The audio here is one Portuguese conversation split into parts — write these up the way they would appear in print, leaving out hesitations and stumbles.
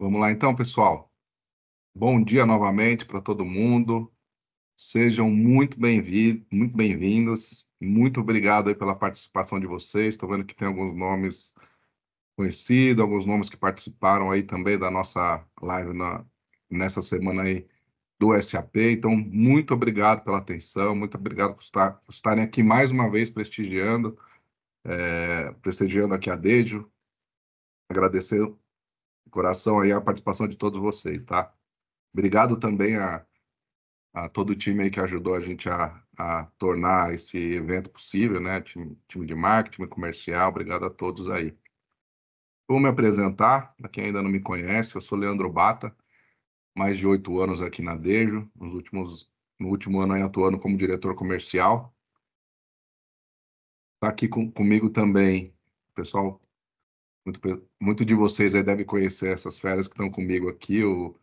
Vamos lá então, pessoal. Bom dia novamente para todo mundo. Sejam muito bem-vindos. Muito obrigado aí pela participação de vocês. Estou vendo que tem alguns nomes conhecidos, alguns nomes que participaram aí também da nossa live nessa semana aí do SAP. Então, muito obrigado pela atenção, muito obrigado por estarem aqui mais uma vez prestigiando aqui a Dejo. Agradecer de coração aí a participação de todos vocês, tá? Obrigado também a todo o time aí que ajudou a gente a tornar esse evento possível, né? Time de marketing, time comercial, obrigado a todos aí. Vou me apresentar, para quem ainda não me conhece, eu sou Leandro Bata, mais de 8 anos aqui na Dejo, no último ano aí atuando como diretor comercial. Está aqui comigo também, pessoal, muito de vocês aí devem conhecer essas feras que estão comigo aqui, o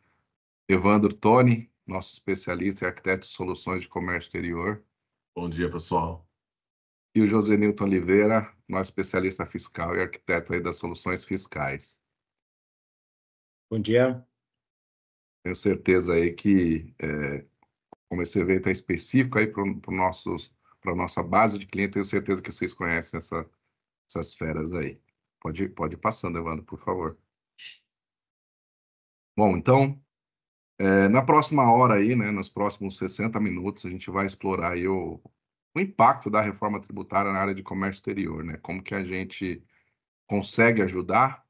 Evandro Toni, nosso especialista em arquiteto de soluções de comércio exterior. Bom dia, pessoal. E o José Nilton Oliveira, nosso especialista fiscal e arquiteto aí das soluções fiscais. Bom dia. Tenho certeza aí que, como esse evento é específico aí para a nossa base de clientes, tenho certeza que vocês conhecem essas feras aí. Pode ir passando, Evandro, por favor. Bom, então, na próxima hora aí, né, nos próximos 60 minutos, a gente vai explorar aí o impacto da reforma tributária na área de comércio exterior, né? Como que a gente consegue ajudar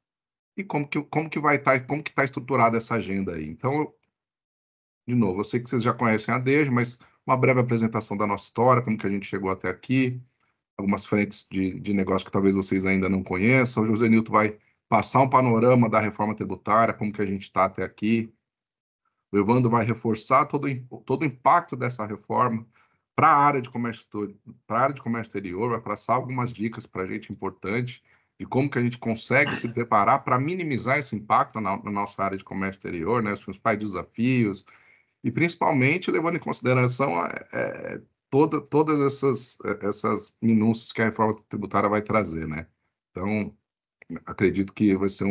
e como que vai estar, como que está estruturada essa agenda aí. Então, de novo, eu sei que vocês já conhecem a Dejo, mas uma breve apresentação da nossa história, como que a gente chegou até aqui, algumas frentes de negócio que talvez vocês ainda não conheçam. O José Nilton vai passar um panorama da reforma tributária, como que a gente está até aqui. O Evandro vai reforçar todo o impacto dessa reforma para a área de comércio exterior, vai passar algumas dicas para a gente importantes de como que a gente consegue se preparar para minimizar esse impacto na nossa área de comércio exterior, né, os principais desafios, e principalmente levando em consideração todas essas minúcias que a reforma tributária vai trazer, né? Então, acredito que vai ser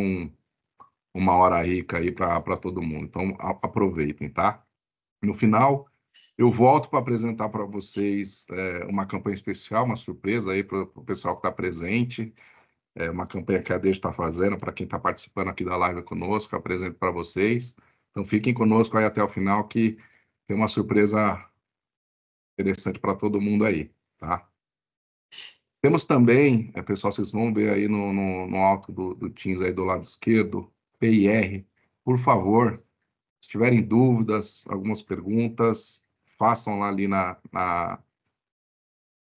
uma hora rica aí para todo mundo. Então, aproveitem, tá? No final, eu volto para apresentar para vocês uma campanha especial, uma surpresa aí para o pessoal que está presente, uma campanha que a Dejo está fazendo, para quem está participando aqui da live conosco, eu apresento para vocês. Então, fiquem conosco aí até o final, que tem uma surpresa interessante para todo mundo aí, tá? Temos também, pessoal, vocês vão ver aí no alto do Teams aí do lado esquerdo, PIR. Por favor, se tiverem dúvidas, algumas perguntas, façam lá ali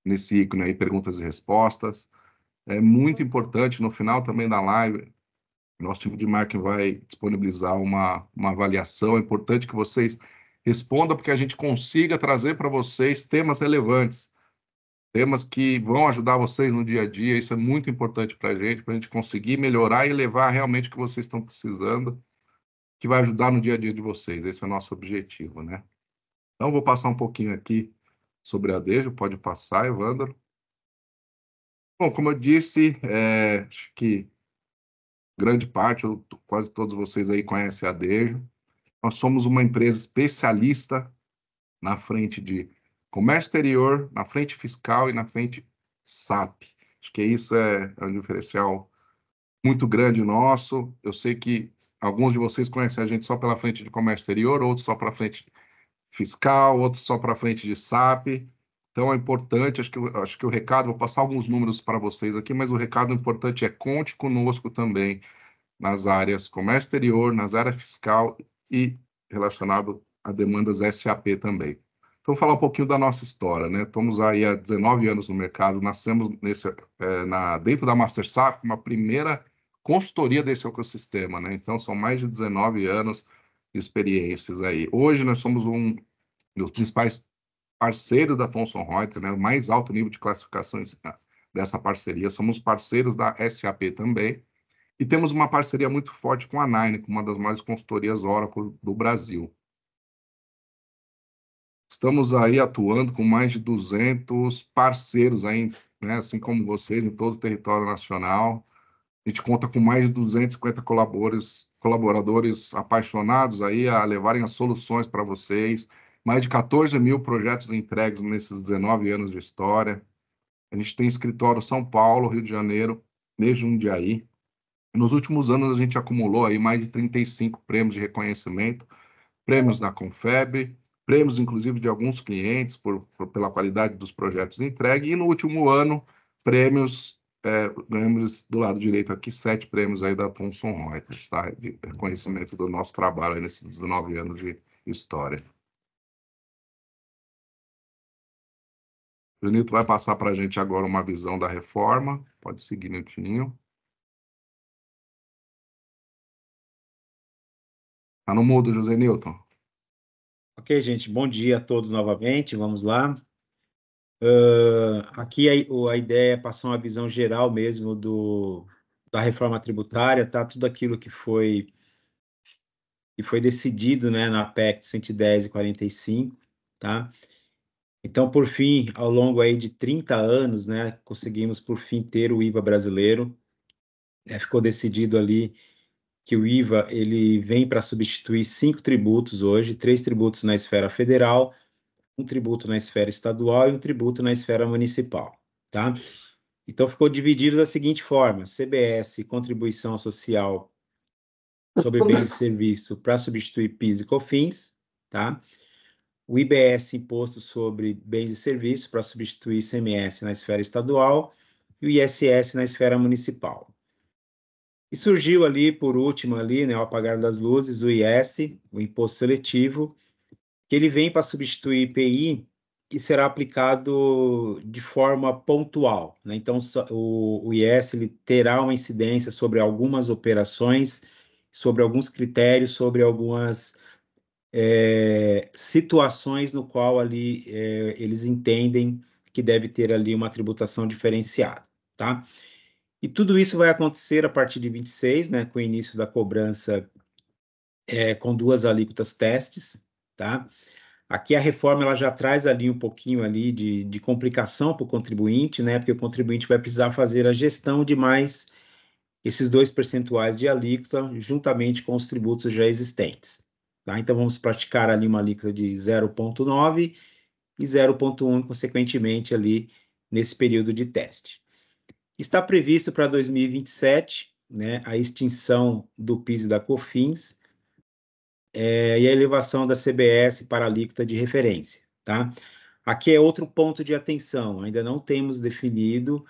nesse ícone aí, perguntas e respostas. É muito importante, no final também da live, nosso time de marketing vai disponibilizar uma avaliação. É importante que vocês respondam, porque a gente consiga trazer para vocês temas relevantes, temas que vão ajudar vocês no dia a dia. Isso é muito importante para a gente conseguir melhorar e levar realmente o que vocês estão precisando, que vai ajudar no dia a dia de vocês. Esse é o nosso objetivo, né? Então, vou passar um pouquinho aqui sobre a Dejo. Pode passar, Evandro. Bom, como eu disse, acho que grande parte, ou quase todos vocês aí conhecem a Dejo. Nós somos uma empresa especialista na frente de comércio exterior, na frente fiscal e na frente SAP. Acho que isso é um diferencial muito grande nosso. Eu sei que alguns de vocês conhecem a gente só pela frente de comércio exterior, outros só pela frente fiscal, outros só para frente de SAP. Então é importante, acho que o recado, vou passar alguns números para vocês aqui, mas o recado importante é conte conosco também nas áreas comércio exterior, nas áreas fiscal e relacionado a demandas SAP também. Então, vou falar um pouquinho da nossa história, né? Estamos aí há 19 anos no mercado, nascemos dentro da MasterSAF, uma primeira consultoria desse ecossistema, né? Então, são mais de 19 anos de experiências aí. Hoje, nós somos um dos principais parceiros da Thomson Reuters, né? O mais alto nível de classificação dessa parceria. Somos parceiros da SAP também. E temos uma parceria muito forte com a Nine, uma das maiores consultorias Oracle do Brasil. Estamos aí atuando com mais de 200 parceiros, aí, né, assim como vocês, em todo o território nacional. A gente conta com mais de 250 colaboradores apaixonados aí a levarem as soluções para vocês. Mais de 14 mil projetos entregues nesses 19 anos de história. A gente tem escritório São Paulo, Rio de Janeiro, desde Jundiaí. Nos últimos anos, a gente acumulou aí mais de 35 prêmios de reconhecimento, prêmios da Confeb, prêmios, inclusive, de alguns clientes pela qualidade dos projetos entregues. E no último ano, prêmios, ganhamos do lado direito aqui 7 prêmios aí da Thomson Reuters, tá? De reconhecimento do nosso trabalho aí nesses 19 anos de história. O Nilton vai passar para a gente agora uma visão da reforma. Pode seguir, Niltinho. Está no mudo, José Nilton. Ok, gente, bom dia a todos novamente, vamos lá. Aqui a ideia é passar uma visão geral mesmo da reforma tributária, tá? Tudo aquilo que foi decidido, né, na PEC 110 e 45, tá? Então, por fim, ao longo aí de 30 anos, né, conseguimos por fim ter o IVA brasileiro. Ficou decidido ali que o IVA ele vem para substituir 5 tributos hoje, 3 tributos na esfera federal, um tributo na esfera estadual e um tributo na esfera municipal, tá? Então ficou dividido da seguinte forma: CBS, contribuição social sobre bens e serviços, para substituir PIS e COFINS, tá? O IBS, imposto sobre bens e serviços, para substituir ICMS na esfera estadual, e o ISS na esfera municipal. E surgiu ali, por último, ali, né, ao apagar das luzes, o IS, o imposto seletivo, que ele vem para substituir IPI e será aplicado de forma pontual, né? Então, o IS ele terá uma incidência sobre algumas operações, sobre alguns critérios, sobre algumas situações no qual ali eles entendem que deve ter ali uma tributação diferenciada, tá? E tudo isso vai acontecer a partir de 26, né, com o início da cobrança com 2 alíquotas testes, tá? Aqui a reforma ela já traz ali um pouquinho ali de complicação para o contribuinte, né? Porque o contribuinte vai precisar fazer a gestão de mais esses 2 percentuais de alíquota juntamente com os tributos já existentes, tá? Então vamos praticar ali uma alíquota de 0,9 e 0,1 consequentemente ali nesse período de teste. Está previsto para 2027, né, a extinção do PIS e da COFINS, e a elevação da CBS para a alíquota de referência, tá? Aqui é outro ponto de atenção, ainda não temos definido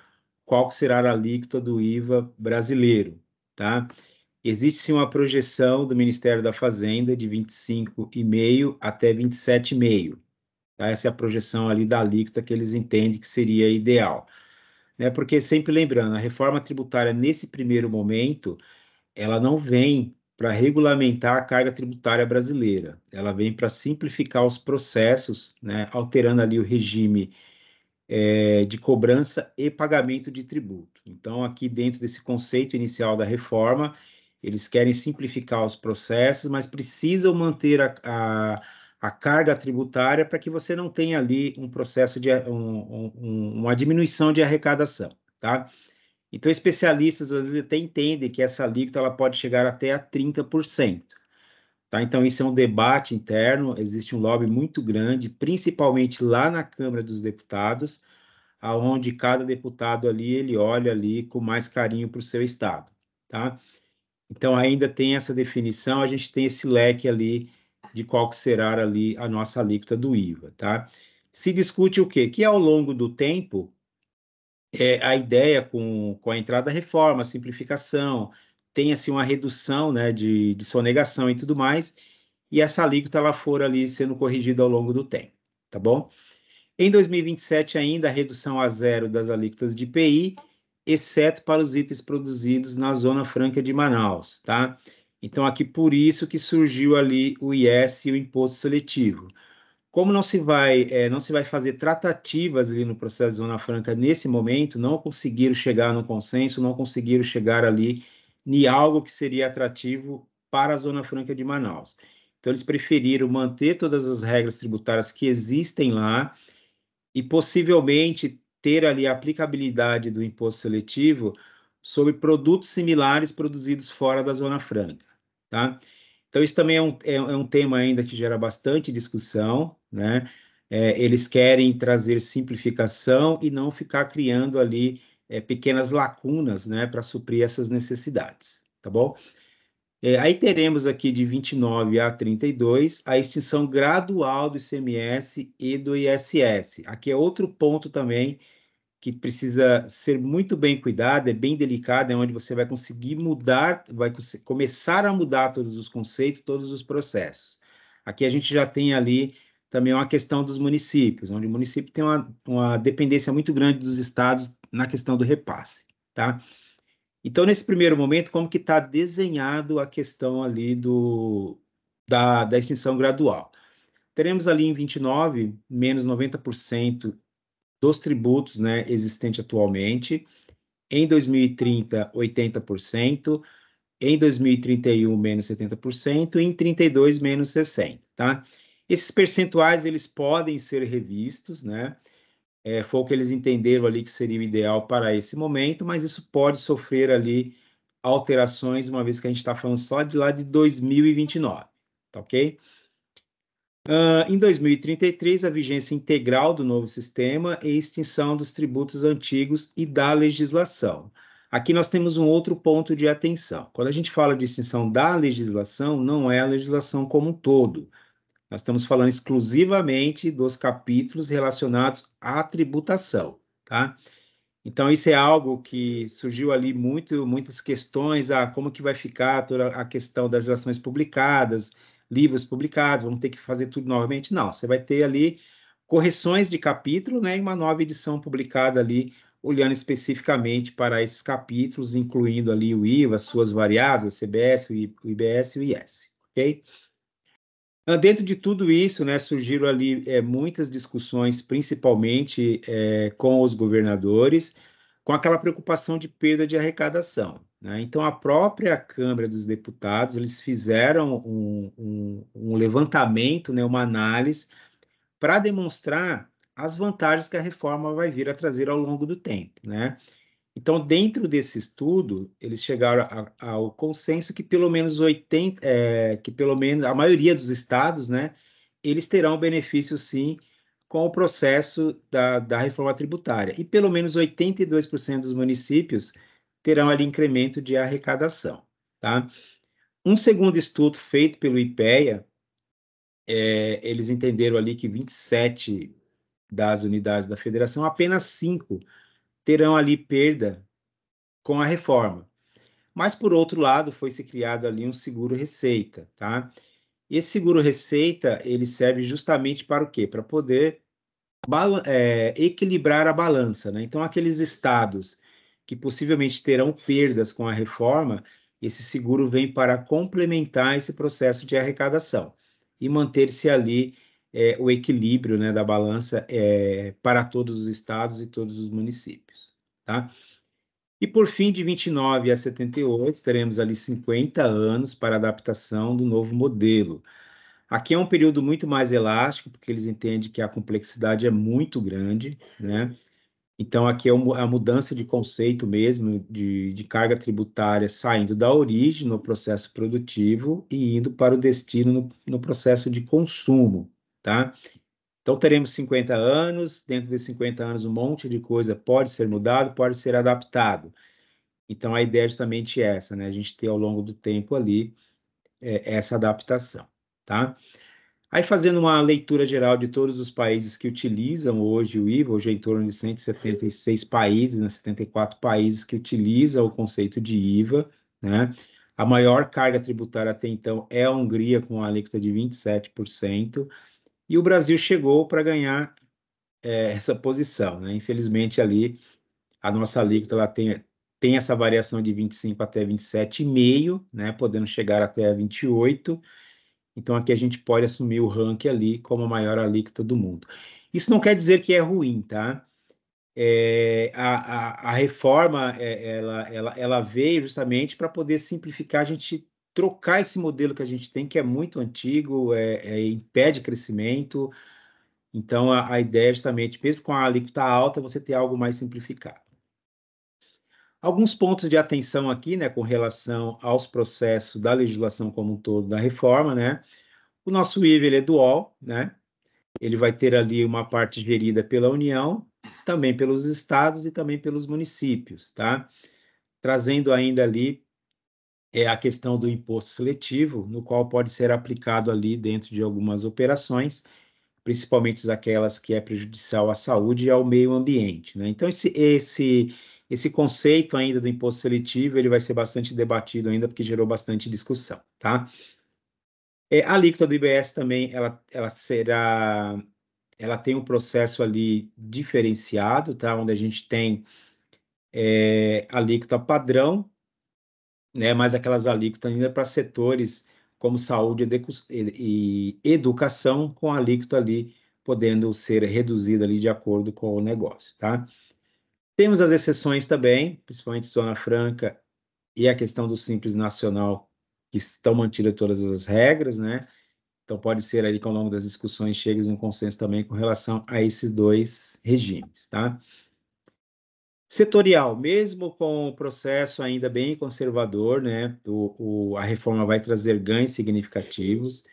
qual será a alíquota do IVA brasileiro, tá? Existe sim uma projeção do Ministério da Fazenda de 25,5 até 27,5, tá? Essa é a projeção ali da alíquota que eles entendem que seria ideal, né? Porque sempre lembrando, a reforma tributária nesse primeiro momento, ela não vem para regulamentar a carga tributária brasileira, ela vem para simplificar os processos, né, alterando ali o regime de cobrança e pagamento de tributo. Então, aqui dentro desse conceito inicial da reforma, eles querem simplificar os processos, mas precisam manter a carga tributária para que você não tenha ali um processo de uma diminuição de arrecadação, tá? Então, especialistas às vezes até entendem que essa alíquota ela pode chegar até a 30%. Tá? Então, isso é um debate interno, existe um lobby muito grande, principalmente lá na Câmara dos Deputados, aonde cada deputado ali, ele olha ali com mais carinho para o seu estado, tá? Então, ainda tem essa definição, a gente tem esse leque ali de qual que será ali a nossa alíquota do IVA, tá? Se discute o quê? Que ao longo do tempo, a ideia com a entrada da reforma, a simplificação, tem assim uma redução, né, de sonegação e tudo mais, e essa alíquota ela for ali sendo corrigida ao longo do tempo, tá bom? Em 2027 ainda a redução a zero das alíquotas de IPI, exceto para os itens produzidos na Zona Franca de Manaus, tá? Então aqui por isso que surgiu ali o IS e o imposto seletivo. Como não se vai fazer tratativas ali no processo de Zona Franca nesse momento, não conseguiram chegar no consenso, não conseguiram chegar ali em algo que seria atrativo para a Zona Franca de Manaus. Então, eles preferiram manter todas as regras tributárias que existem lá e possivelmente ter ali a aplicabilidade do imposto seletivo sobre produtos similares produzidos fora da Zona Franca. tá? Então, isso também é um tema ainda que gera bastante discussão, né? Eles querem trazer simplificação e não ficar criando ali pequenas lacunas, né, para suprir essas necessidades, tá bom? Aí teremos aqui de 29 a 32 a extinção gradual do ICMS e do ISS. Aqui é outro ponto também que precisa ser muito bem cuidado, é bem delicado, é onde você vai conseguir mudar, começar a mudar todos os conceitos, todos os processos. Aqui a gente já tem ali também uma questão dos municípios, onde o município tem uma dependência muito grande dos estados na questão do repasse, tá? Então, nesse primeiro momento, como que está desenhado a questão ali da extinção gradual? Teremos ali em 29, menos 90% dos tributos, né, existentes atualmente. Em 2030, 80%. Em 2031, menos 70%. E em 32, menos 60%, tá? Esses percentuais, eles podem ser revistos, né? Foi o que eles entenderam ali que seria o ideal para esse momento, mas isso pode sofrer ali alterações, uma vez que a gente está falando só de lá de 2029, tá ok? Em 2033, a vigência integral do novo sistema e extinção dos tributos antigos e da legislação. Aqui nós temos um outro ponto de atenção. Quando a gente fala de extinção da legislação, não é a legislação como um todo. Nós estamos falando exclusivamente dos capítulos relacionados à tributação, tá? Então, isso é algo que surgiu ali muitas questões, como que vai ficar toda a questão das ações publicadas, livros publicados, vamos ter que fazer tudo novamente? Não, você vai ter ali correções de capítulo, né, e uma nova edição publicada ali, olhando especificamente para esses capítulos, incluindo ali o IVA, suas variáveis, a CBS, o IBS e o IS, ok? Dentro de tudo isso, né, surgiram ali muitas discussões, principalmente com os governadores, com aquela preocupação de perda de arrecadação, né? Então, a própria Câmara dos Deputados, eles fizeram um levantamento, né, uma análise, para demonstrar as vantagens que a reforma vai vir a trazer ao longo do tempo, né? Então, dentro desse estudo, eles chegaram ao consenso que pelo menos 80, que pelo menos a maioria dos estados, né, eles terão benefício sim com o processo da reforma tributária. E pelo menos 82% dos municípios terão ali incremento de arrecadação, tá? Um segundo estudo feito pelo IPEA, eles entenderam ali que 27 das unidades da federação, apenas 5 terão ali perda com a reforma. Mas, por outro lado, foi-se criado ali um seguro-receita, tá? Esse seguro-receita, ele serve justamente para o quê? Para poder equilibrar a balança, né? Então, aqueles estados que possivelmente terão perdas com a reforma, esse seguro vem para complementar esse processo de arrecadação e manter-se ali o equilíbrio, né, da balança para todos os estados e todos os municípios, tá? E por fim, de 29 a 78, teremos ali 50 anos para adaptação do novo modelo. Aqui é um período muito mais elástico, porque eles entendem que a complexidade é muito grande, né? Então, aqui é a mudança de conceito mesmo, de carga tributária, saindo da origem no processo produtivo e indo para o destino no processo de consumo, tá? Então, teremos 50 anos, dentro desses 50 anos, um monte de coisa pode ser mudado, pode ser adaptado. Então, a ideia é justamente essa, né? A gente ter ao longo do tempo ali essa adaptação, tá? Aí, fazendo uma leitura geral de todos os países que utilizam hoje o IVA, hoje é em torno de 176 países, né? 74 países que utilizam o conceito de IVA, né? A maior carga tributária até então é a Hungria, com a alíquota de 27%, e o Brasil chegou para ganhar essa posição, né? Infelizmente, ali, a nossa alíquota ela tem essa variação de 25 até 27,5, né, podendo chegar até 28. Então, aqui a gente pode assumir o ranking ali como a maior alíquota do mundo. Isso não quer dizer que é ruim, tá? A reforma, ela veio justamente para poder simplificar, a gente trocar esse modelo que a gente tem, que é muito antigo, impede crescimento. Então, a ideia é justamente, mesmo com a alíquota alta, você ter algo mais simplificado. Alguns pontos de atenção aqui, né, com relação aos processos da legislação como um todo da reforma, né? O nosso IVA, ele é dual, né? Ele vai ter ali uma parte gerida pela União, também pelos estados e também pelos municípios, tá? Trazendo ainda ali a questão do imposto seletivo, no qual pode ser aplicado ali dentro de algumas operações, principalmente aquelas que é prejudicial à saúde e ao meio ambiente, né? Então, esse conceito ainda do imposto seletivo, ele vai ser bastante debatido ainda, porque gerou bastante discussão, tá? A alíquota do IBS também, ela tem um processo ali diferenciado, tá? Onde a gente tem alíquota padrão, né? Mas aquelas alíquotas ainda para setores como saúde e educação, com a alíquota ali podendo ser reduzida ali de acordo com o negócio, tá? Temos as exceções também, principalmente Zona Franca e a questão do Simples Nacional, que estão mantidas todas as regras, né? Então, pode ser aí que ao longo das discussões chegue a um consenso também com relação a esses dois regimes, tá? Setorial, mesmo com o processo ainda bem conservador, né? A reforma vai trazer ganhos significativos,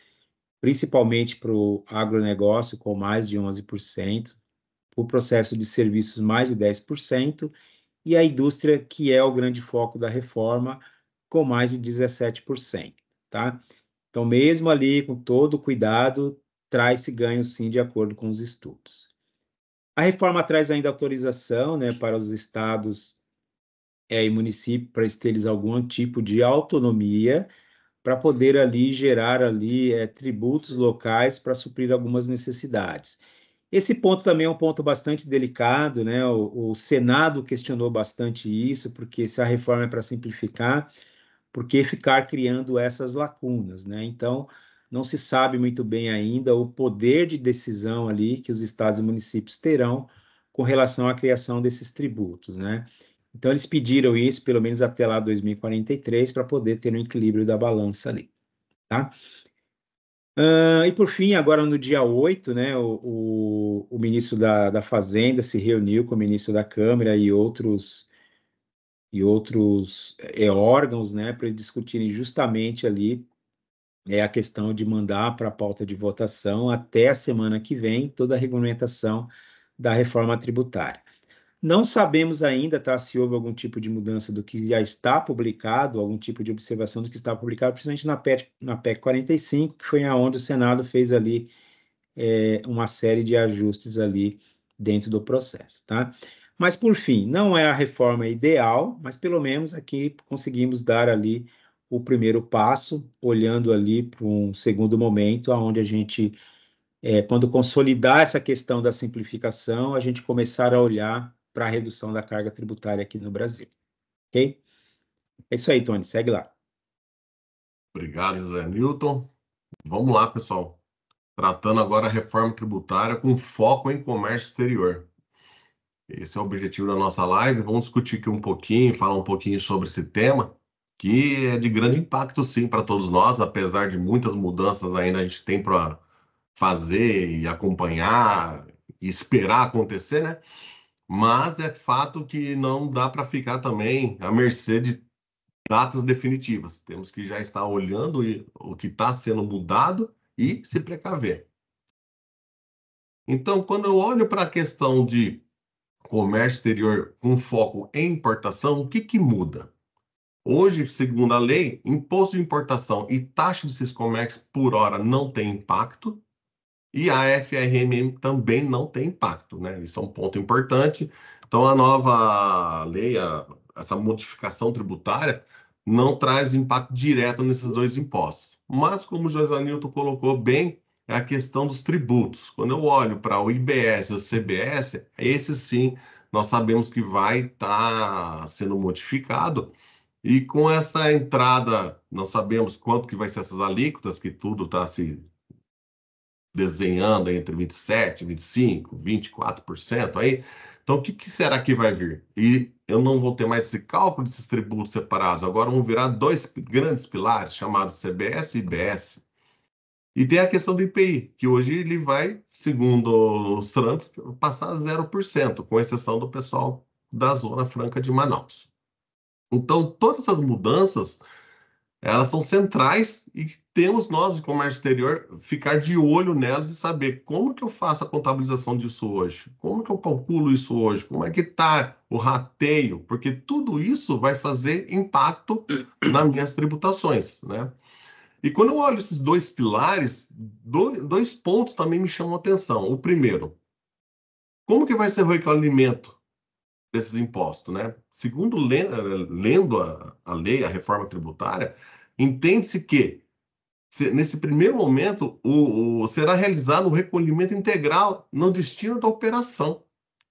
principalmente para o agronegócio, com mais de 11%, o processo de serviços, mais de 10%, e a indústria, que é o grande foco da reforma, com mais de 17%, tá? Então, mesmo ali com todo o cuidado, traz-se ganho sim, de acordo com os estudos. A reforma traz ainda autorização, né, para os estados e municípios, para eles algum tipo de autonomia, para poder ali gerar ali tributos locais para suprir algumas necessidades. Esse ponto também é um ponto bastante delicado, né? O Senado questionou bastante isso, porque se a reforma é para simplificar, por que ficar criando essas lacunas, né? Então, não se sabe muito bem ainda o poder de decisão ali que os estados e municípios terão com relação à criação desses tributos, né? Então, eles pediram isso, pelo menos até lá 2043, para poder ter um equilíbrio da balança ali, tá? E por fim, agora no dia 8, né, o ministro da Fazenda se reuniu com o ministro da Câmara e outros órgãos, né, para discutirem justamente ali a questão de mandar para a pauta de votação até a semana que vem toda a regulamentação da reforma tributária. Não sabemos ainda, tá, se houve algum tipo de mudança do que já está publicado, algum tipo de observação do que está publicado, principalmente na PEC 45, que foi aonde o Senado fez ali uma série de ajustes ali dentro do processo, tá? Mas, por fim, não é a reforma ideal, mas pelo menos aqui conseguimos dar ali o primeiro passo, olhando ali para um segundo momento, onde a gente, quando consolidar essa questão da simplificação, a gente começar a olhar para a redução da carga tributária aqui no Brasil, ok? É isso aí, Tony, segue lá. Obrigado, José Newton. Vamos lá, pessoal. Tratando agora a reforma tributária com foco em comércio exterior. Esse é o objetivo da nossa live. Vamos discutir aqui um pouquinho, falar um pouquinho sobre esse tema, que é de grande impacto, sim, para todos nós, apesar de muitas mudanças ainda a gente tem para fazer e acompanhar e esperar acontecer, né? Mas é fato que não dá para ficar também à mercê de datas definitivas. Temos que já estar olhando o que está sendo mudado e se precaver. Então, quando eu olho para a questão de comércio exterior com foco em importação, o que muda? Hoje, segundo a lei, imposto de importação e taxa de Siscomex por hora não tem impacto e a FRMM também não tem impacto, né? Isso é um ponto importante. Então, a nova lei, essa modificação tributária, não traz impacto direto nesses dois impostos. Mas, como o José Nilton colocou bem, é a questão dos tributos. Quando eu olho para o IBS e o CBS, esse sim, nós sabemos que vai estar sendo modificado. E com essa entrada, não sabemos quanto que vai ser essas alíquotas, que tudo está se desenhando entre 27%, 25%, 24% aí. Então, o que será que vai vir? E eu não vou ter mais esse cálculo desses tributos separados. Agora vão virar dois grandes pilares, chamados CBS e IBS. E tem a questão do IPI, que hoje ele vai, segundo os trâmites, passar a 0%, com exceção do pessoal da Zona Franca de Manaus. Então, todas essas mudanças, elas são centrais e temos nós, de comércio exterior, ficar de olho nelas e saber como que eu faço a contabilização disso hoje, como que eu calculo isso hoje, como é que está o rateio, porque tudo isso vai fazer impacto nas minhas tributações, né? E quando eu olho esses dois pilares, dois pontos também me chamam a atenção. O primeiro, como que vai ser o recolhimento desses impostos, né? Segundo lendo a lei, a reforma tributária, entende-se que nesse primeiro momento será realizado o recolhimento integral no destino da operação.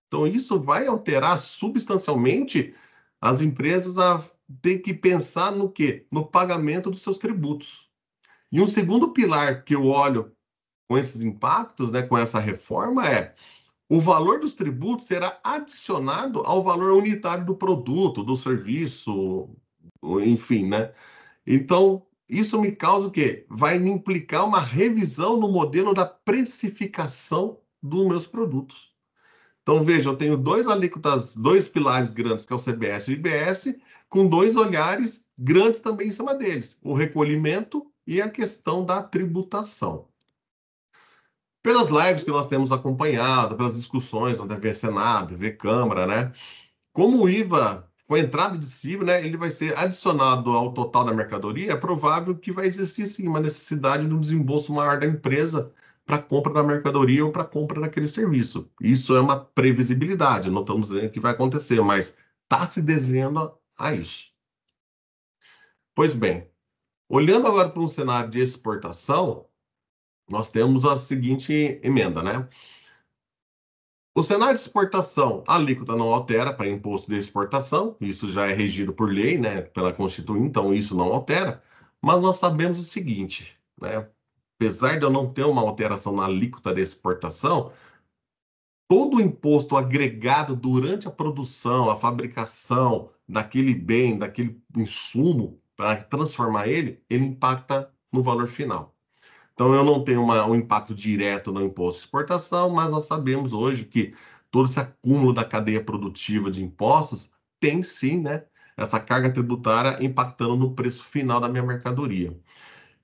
Então isso vai alterar substancialmente as empresas a ter que pensar no quê? No pagamento dos seus tributos. E um segundo pilar que eu olho com esses impactos, né, com essa reforma é o valor dos tributos será adicionado ao valor unitário do produto, do serviço, enfim, né? Então, isso me causa o quê? Vai me implicar uma revisão no modelo da precificação dos meus produtos. Então, veja, eu tenho dois alíquotas, dois pilares grandes, que é o CBS e o IBS, com dois olhares grandes também em cima deles: o recolhimento e a questão da tributação. Pelas lives que nós temos acompanhado, pelas discussões na TV Senado, TV Câmara, né? Como o IVA, com a entrada de CIV, né, ele vai ser adicionado ao total da mercadoria, é provável que vai existir sim uma necessidade de um desembolso maior da empresa para a compra da mercadoria ou para a compra daquele serviço. Isso é uma previsibilidade, não estamos dizendo que vai acontecer, mas está se desenhando a isso. Pois bem, olhando agora para um cenário de exportação, nós temos a seguinte emenda, né? O cenário de exportação, a alíquota não altera para imposto de exportação, isso já é regido por lei, né, pela Constituinte, então isso não altera, mas nós sabemos o seguinte, né, apesar de eu não ter uma alteração na alíquota de exportação, todo o imposto agregado durante a produção, a fabricação daquele bem, daquele insumo, para transformar ele impacta no valor final. Então, eu não tenho um impacto direto no imposto de exportação, mas nós sabemos hoje que todo esse acúmulo da cadeia produtiva de impostos tem sim, né, essa carga tributária impactando no preço final da minha mercadoria.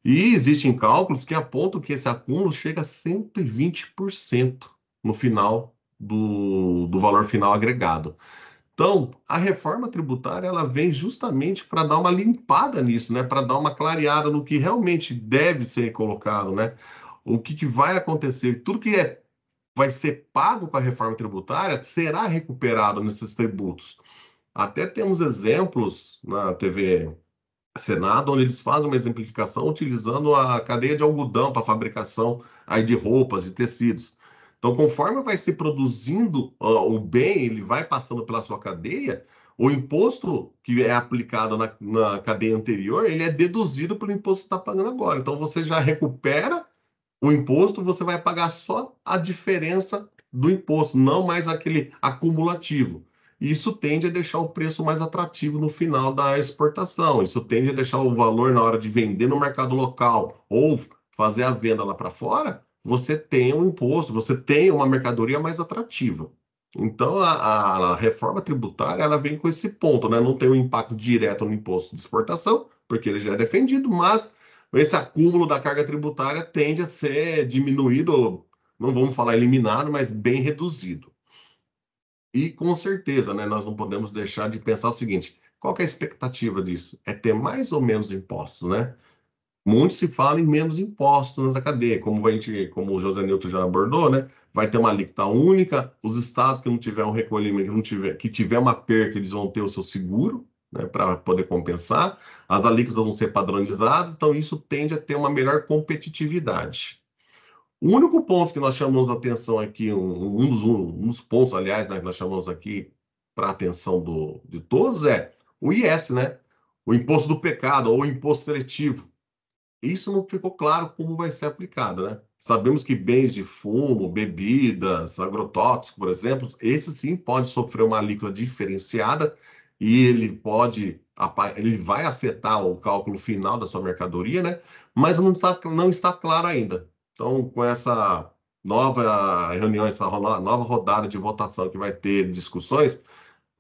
E existem cálculos que apontam que esse acúmulo chega a 120% no final do valor final agregado. Então, a reforma tributária ela vem justamente para dar uma limpada nisso, né? Para dar uma clareada no que realmente deve ser colocado, né? O que vai acontecer, tudo que vai ser pago com a reforma tributária será recuperado nesses tributos. Até temos exemplos na TV Senado, onde eles fazem uma exemplificação utilizando a cadeia de algodão para fabricação aí de roupas e tecidos. Então, conforme vai se produzindo o bem, ele vai passando pela sua cadeia, o imposto que é aplicado na cadeia anterior, ele é deduzido pelo imposto que está pagando agora. Então, você já recupera o imposto, você vai pagar só a diferença do imposto, não mais aquele acumulativo. Isso tende a deixar o preço mais atrativo no final da exportação. Isso tende a deixar o valor na hora de vender no mercado local ou fazer a venda lá para fora, você tem um imposto, você tem uma mercadoria mais atrativa. Então, a reforma tributária ela vem com esse ponto, né? Não tem um impacto direto no imposto de exportação, porque ele já é defendido, mas esse acúmulo da carga tributária tende a ser diminuído, não vamos falar eliminado, mas bem reduzido. E com certeza, né, nós não podemos deixar de pensar o seguinte: qual que é a expectativa disso? É ter mais ou menos impostos, né? Muito se fala em menos impostos nessa cadeia, como o José Nilton já abordou, né? Vai ter uma alíquota única, os estados que não tiver um recolhimento, que tiver uma perca, eles vão ter o seu seguro, né, para poder compensar. As alíquotas vão ser padronizadas, então isso tende a ter uma melhor competitividade. O único ponto que nós chamamos a atenção aqui, um dos pontos, aliás, né, que nós chamamos aqui para a atenção de todos é o IS, né? O imposto do pecado ou o imposto seletivo. Isso não ficou claro como vai ser aplicado, né? Sabemos que bens de fumo, bebidas, agrotóxicos, por exemplo, esse sim pode sofrer uma alíquota diferenciada e ele vai afetar o cálculo final da sua mercadoria, né? Mas não está claro ainda. Então, com essa nova reunião, essa nova rodada de votação que vai ter discussões,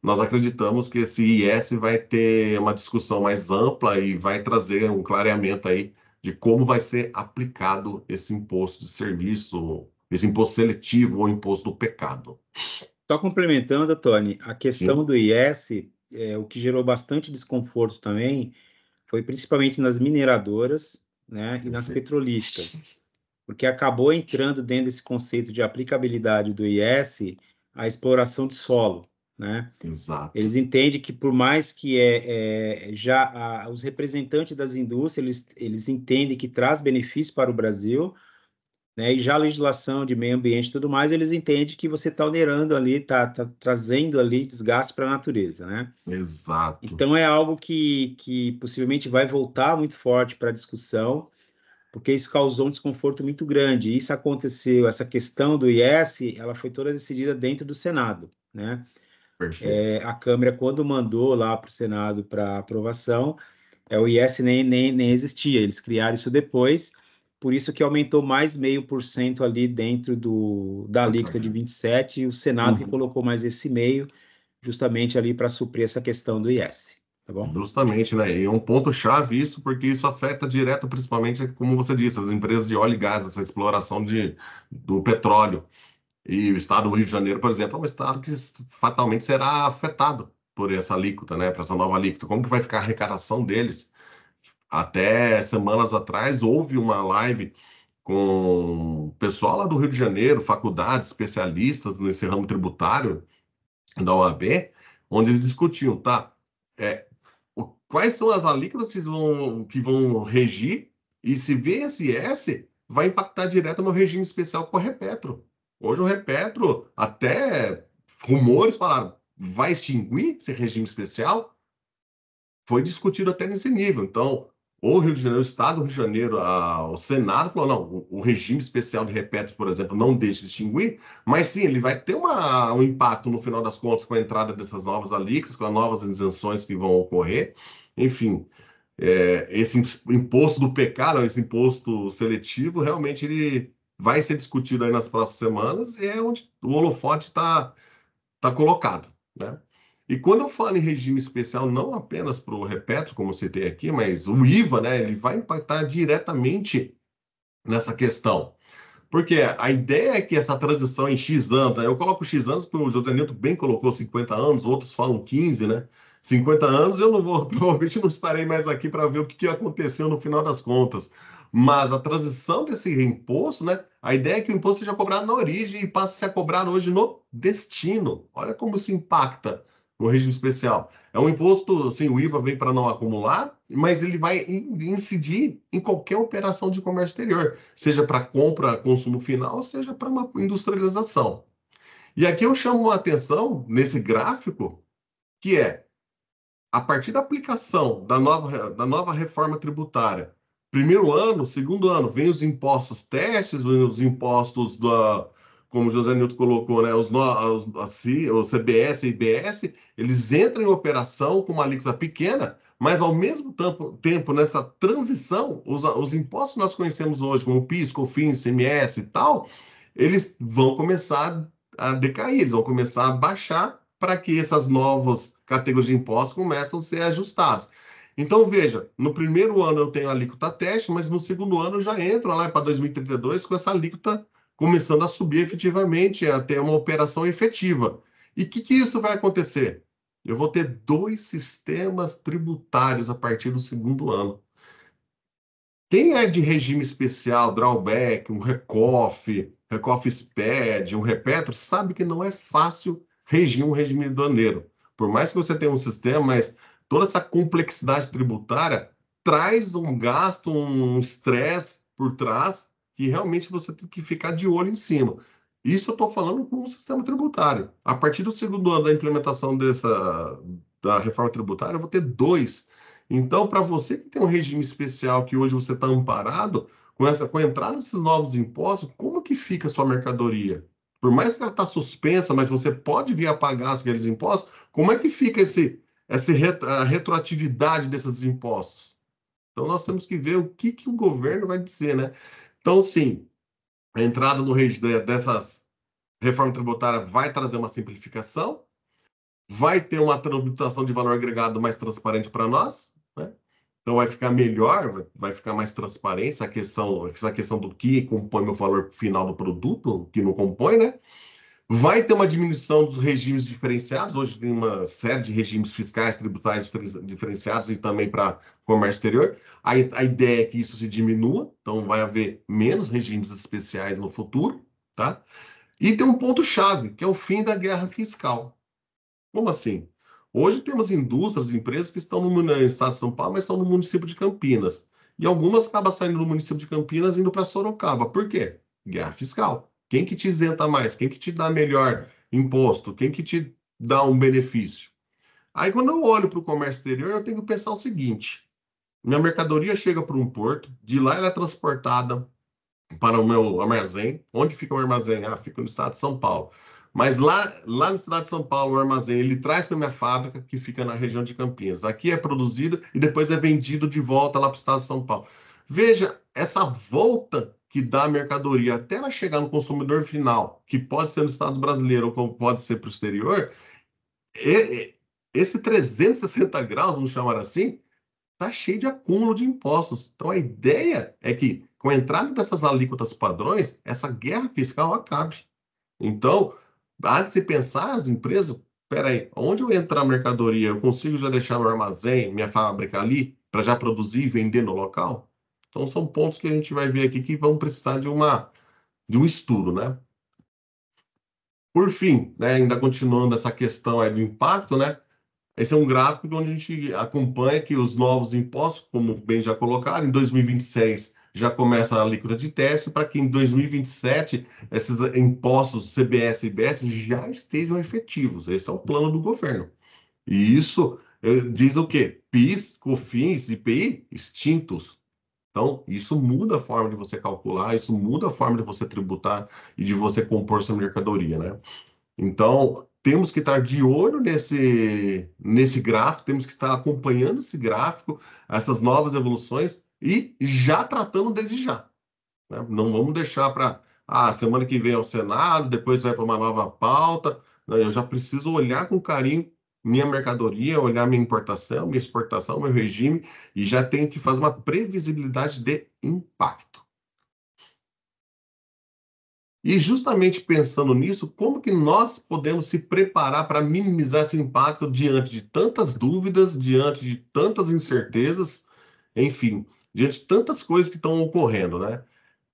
nós acreditamos que esse IS vai ter uma discussão mais ampla e vai trazer um clareamento aí de como vai ser aplicado esse imposto de serviço, esse imposto seletivo ou imposto do pecado. Só complementando, Tony, a questão Sim, do IS, o que gerou bastante desconforto também foi principalmente nas mineradoras, né, e nas perfeito. petrolíferas, porque acabou entrando dentro desse conceito de aplicabilidade do IS a exploração de solo, né? Exato. Eles entendem que por mais que os representantes das indústrias, eles entendem que traz benefício para o Brasil, né? E já a legislação de meio ambiente e tudo mais, eles entendem que você está onerando ali, está trazendo ali desgaste para a natureza, né? Exato. Então é algo que possivelmente vai voltar muito forte para a discussão, porque isso causou um desconforto muito grande. Isso aconteceu, essa questão do IS, ela foi toda decidida dentro do Senado, né? Perfeito. A Câmara, quando mandou lá para o Senado para aprovação, o IS nem existia, eles criaram isso depois, por isso que aumentou mais 0,5% ali dentro da alíquota de 27, e o Senado que Uhum. colocou mais esse meio, justamente ali para suprir essa questão do IS, tá bom? Justamente, né? E é um ponto-chave isso, porque isso afeta direto, principalmente, como você disse, as empresas de óleo e gás, essa exploração do petróleo. E o estado do Rio de Janeiro, por exemplo, é um estado que fatalmente será afetado por essa alíquota, né? Por essa nova alíquota. Como que vai ficar a arrecadação deles? Até semanas atrás, houve uma live com o pessoal lá do Rio de Janeiro, faculdades, especialistas nesse ramo tributário da OAB, onde eles discutiam, tá? É, quais são as alíquotas que vão regir e se VSS vai impactar direto no regime especial com a Repetro. Hoje o Repetro, até rumores falaram, vai extinguir esse regime especial? Foi discutido até nesse nível. Então, o Rio de Janeiro, o Estado do Rio de Janeiro, o Senado falou, não, o regime especial de Repetro, por exemplo, não deixa de extinguir, mas sim, ele vai ter um impacto no final das contas com a entrada dessas novas alíquotas, com as novas isenções que vão ocorrer. Enfim, esse imposto do pecado, esse imposto seletivo, realmente ele vai ser discutido aí nas próximas semanas e é onde o holofote está colocado, né? E quando eu falo em regime especial, não apenas para o Repetro, como eu citei aqui, mas o IVA, né, ele vai impactar diretamente nessa questão. Porque a ideia é que essa transição em X anos, né, eu coloco X anos porque o José Nilton bem colocou 50 anos, outros falam 15, né? 50 anos eu não vou, provavelmente não estarei mais aqui para ver o que aconteceu no final das contas. Mas a transição desse imposto, né? A ideia é que o imposto seja cobrado na origem e passe a ser cobrado hoje no destino. Olha como isso impacta no regime especial. É um imposto, sim, o IVA vem para não acumular, mas ele vai incidir em qualquer operação de comércio exterior, seja para compra, consumo final, seja para uma industrialização. E aqui eu chamo a atenção nesse gráfico, que é a partir da aplicação da nova reforma tributária. Primeiro ano, segundo ano, vem os impostos testes, vem os impostos como o José Nilton colocou, né, o CBS e IBS, eles entram em operação com uma alíquota pequena, mas ao mesmo tempo nessa transição, os impostos que nós conhecemos hoje, como PIS, COFINS, ICMS e tal, eles vão começar a decair, eles vão começar a baixar para que essas novas categorias de impostos começam a ser ajustadas. Então, veja, no primeiro ano eu tenho a alíquota teste, mas no segundo ano eu já entro lá para 2032 com essa alíquota começando a subir efetivamente, a ter uma operação efetiva. E o que isso vai acontecer? Eu vou ter dois sistemas tributários a partir do segundo ano. Quem é de regime especial, drawback, um Recoff SPED, um Repetro, sabe que não é fácil regir um regime aduaneiro. Por mais que você tenha um sistema, mas toda essa complexidade tributária traz um gasto, um estresse por trás que realmente você tem que ficar de olho em cima. Isso eu estou falando com o sistema tributário. A partir do segundo ano da implementação da reforma tributária, eu vou ter dois. Então, para você que tem um regime especial que hoje você está amparado, com a entrada desses novos impostos, como que fica a sua mercadoria? Por mais que ela está suspensa, mas você pode vir a pagar aqueles impostos, como é que fica a retroatividade desses impostos? Então, nós temos que ver o que o governo vai dizer, né? Então, sim, a entrada no regime dessas reforma tributária vai trazer uma simplificação, vai ter uma tributação de valor agregado mais transparente para nós, né? Então vai ficar melhor, vai ficar mais transparente essa questão do que compõe o valor final do produto, o que não compõe, né? Vai ter uma diminuição dos regimes diferenciados. Hoje tem uma série de regimes fiscais, tributários diferenciados e também para comércio exterior. A ideia é que isso se diminua, então vai haver menos regimes especiais no futuro, tá? E tem um ponto-chave, que é o fim da guerra fiscal. Como assim? Hoje temos indústrias, empresas que estão no estado de São Paulo, mas estão no município de Campinas. E algumas acabam saindo do município de Campinas e indo para Sorocaba. Por quê? Guerra fiscal. Quem que te isenta mais? Quem que te dá melhor imposto? Quem que te dá um benefício? Aí, quando eu olho para o comércio exterior, eu tenho que pensar o seguinte: minha mercadoria chega para um porto, de lá ela é transportada para o meu armazém. Onde fica o armazém? Ah, fica no estado de São Paulo. Mas lá na cidade de São Paulo, o armazém, ele traz para minha fábrica, que fica na região de Campinas. Aqui é produzido e depois é vendido de volta lá para o estado de São Paulo. Veja, essa volta que dá a mercadoria até ela chegar no consumidor final, que pode ser no estado brasileiro ou como pode ser para o exterior, esse 360 graus, vamos chamar assim, está cheio de acúmulo de impostos. Então, a ideia é que, com a entrada dessas alíquotas padrões, essa guerra fiscal acabe. Então, há de se pensar as empresas, peraí, onde eu entrar a mercadoria, eu consigo já deixar no armazém, minha fábrica ali, para já produzir e vender no local? Então, são pontos que a gente vai ver aqui que vão precisar de um estudo, né? Por fim, né, ainda continuando essa questão aí do impacto, né? Esse é um gráfico onde a gente acompanha que os novos impostos, como bem já colocaram, em 2026 já começa a alíquota de teste, para que em 2027 esses impostos CBS e IBS já estejam efetivos. Esse é o plano do governo. E isso diz o quê? PIS, COFINS, IPI extintos. Então, isso muda a forma de você calcular, isso muda a forma de você tributar e de você compor sua mercadoria, né? Então, temos que estar de olho nesse gráfico, temos que estar acompanhando esse gráfico, essas novas evoluções e já tratando desde já, né? Não vamos deixar para semana que vem ao Senado, depois vai para uma nova pauta. Não, eu já preciso olhar com carinho minha mercadoria, olhar minha importação, minha exportação, meu regime, e já tenho que fazer uma previsibilidade de impacto. E justamente pensando nisso, como que nós podemos se preparar para minimizar esse impacto diante de tantas dúvidas, diante de tantas incertezas, enfim, diante de tantas coisas que estão ocorrendo, né?